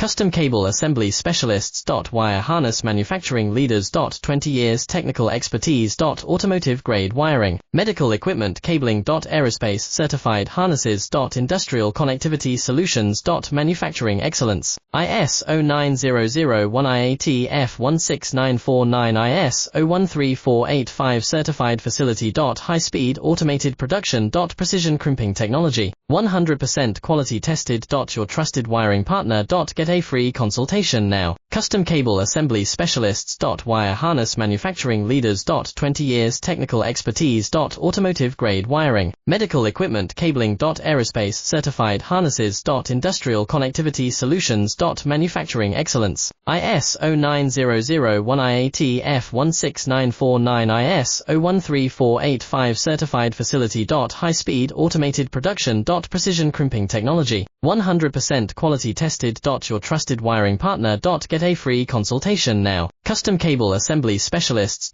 Custom Cable Assembly Specialists. Wire Harness Manufacturing Leaders. 20 years Technical Expertise. Automotive Grade Wiring, Medical Equipment Cabling. Aerospace Certified Harnesses. Industrial Connectivity Solutions. Manufacturing Excellence, ISO 9001 IAT F16949 ISO 13485 Certified Facility. High Speed Automated Production. Precision Crimping Technology, 100% Quality Tested. Your trusted wiring partner. Get a free consultation now. Custom Cable Assembly Specialists. Wire Harness Manufacturing Leaders. 20 years Technical Expertise. Automotive Grade Wiring, Medical Equipment Cabling. Aerospace Certified Harnesses. Industrial Connectivity Solutions. Manufacturing Excellence, ISO 9001 IAT F16949 ISO 13485 Certified Facility. High Speed Automated Production. Precision Crimping Technology, 100% Quality Tested. Your trusted wiring partner. Get a free consultation now. Custom Cable Assembly Specialists.